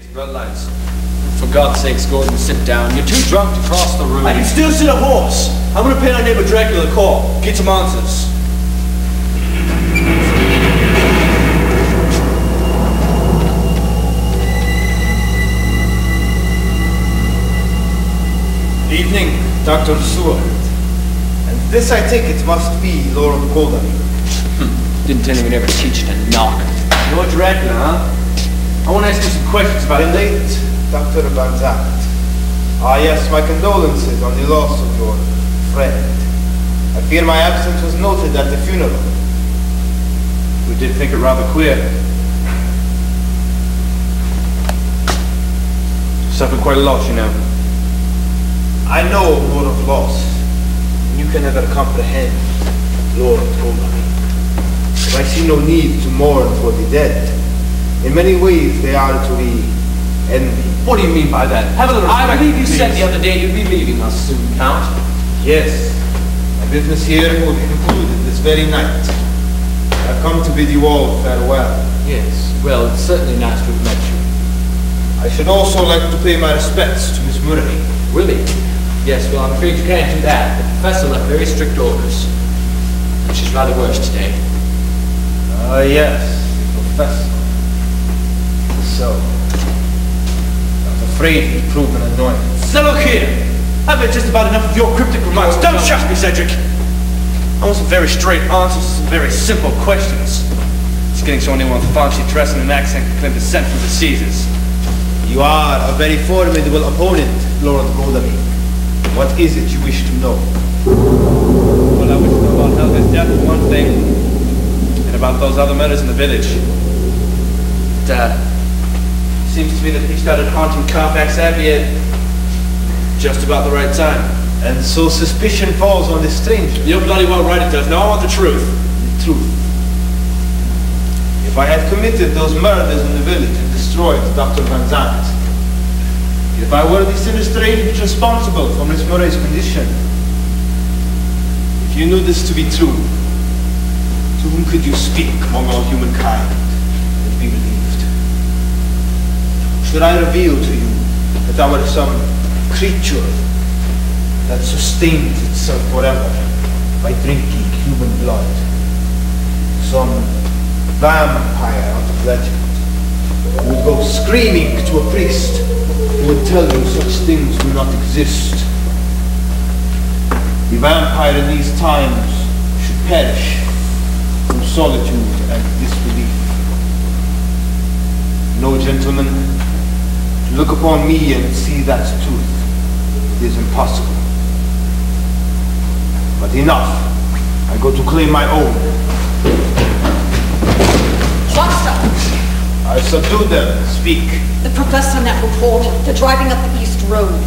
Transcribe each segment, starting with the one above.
Bloodlines. For God's sakes, Gordon, sit down. You're too drunk to cross the room. I can still sit a horse. I'm gonna pay our neighbor Dracula a call. Get some answers. Evening, Dr. Seward. And this, I take it, must be Lord Goldaming. Didn't anyone ever teach you to knock? You're Dracula, huh? I want to ask you some questions about the late Dr. Van Zandt. Ah yes, my condolences on the loss of your friend. I fear my absence was noted at the funeral. We did think it rather queer. Suffered quite a loss, you know. I know more of loss than you can ever comprehend, Lord Goldaming. But I see no need to mourn for the dead. In many ways, they are to be envied. What do you mean by that? Have a little respect, I believe you said the other day you'd be leaving us soon, Count. Yes. My business here will be concluded this very night. I've come to bid you all farewell. Yes. Well, it's certainly nice to have met you. I should also like to pay my respects to Miss Murray. Really? Yes, well, I'm afraid you can't do that. The professor left very strict orders. And she's rather worse today. Ah, yes. The professor. So, I was afraid he'd prove an annoyance. Now look here! I've had just about enough of your cryptic remarks. Don't shock me, Cedric! I want some very straight answers to some very simple questions. It's getting so anyone with fancy dress and an accent can claim descent from the Caesars. You are a very formidable opponent, Lord Goldaming. What is it you wish to know? Well, I wish to know about Helga's death for one thing, and about those other murders in the village. Seems to me that he started haunting Carfax Abbey at just about the right time. And so suspicion falls on this stranger. You're bloody well right it does. Now I want the truth. The truth. If I had committed those murders in the village and destroyed Dr. Van Zandt, if I were the sinister agent responsible for Miss Murray's condition, if you knew this to be true, to whom could you speak among all humankind and be believed? Should I reveal to you that I were some creature that sustains itself forever by drinking human blood? Some vampire out of legend who would go screaming to a priest who would tell you such things do not exist. The vampire in these times should perish from solitude and disbelief. No, gentlemen, to look upon me and see that truth is impossible. But enough. I go to claim my own. What's I subdue them. Speak. The professor net reported. They're driving up the East Road.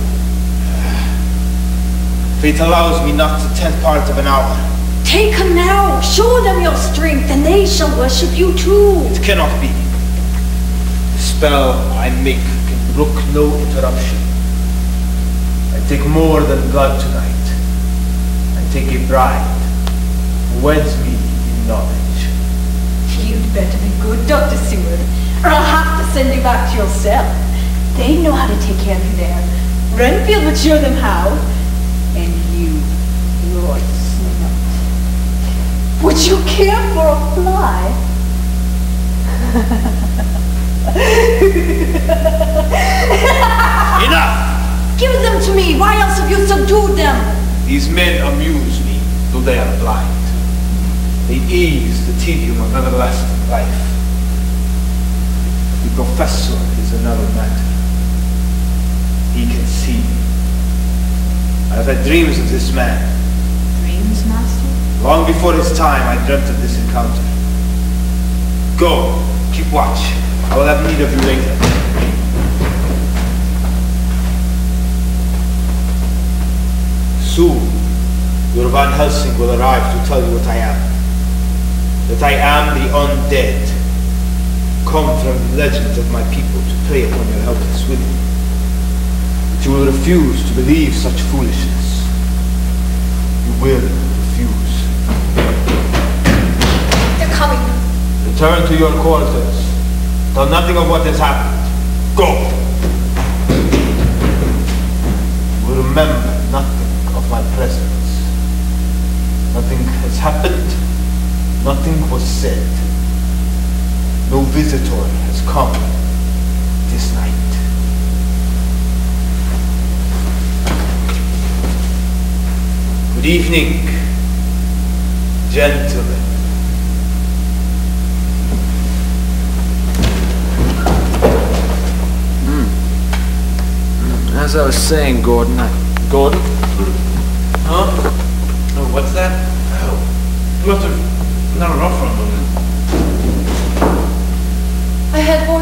Fate allows me not to 10th part of an hour. Take them now. Show them your strength, and they shall worship you too. It cannot be. The spell I make can brook no interruption. I take more than blood tonight. I take a bride who weds me in knowledge. You'd better be good, Dr. Seward, or I'll have to send you back to your cell. They know how to take care of you there. Renfield would show them how. And you're a snot. Would you care for a fly? Enough! Give them to me. Why else have you subdued them? These men amuse me, though they are blind. They ease the tedium of everlasting life. The professor is another matter. He can see. I've had dreams of this man. Dreams, Master? Long before his time, I dreamt of this encounter. Go, keep watch. I will have need of you later. Soon, your Van Helsing will arrive to tell you what I am. That I am the undead, come from the legends of my people to prey upon your helpless women. But you will refuse to believe such foolishness. You will refuse. They're coming. Return to your quarters. Tell nothing of what has happened. Go! We remember nothing of my presence. Nothing has happened. Nothing was said. No visitor has come this night. Good evening, gentlemen. As I was saying, Gordon, Gordon? Huh? Oh, what's that? Oh. You must have nodded off for a moment. I had warned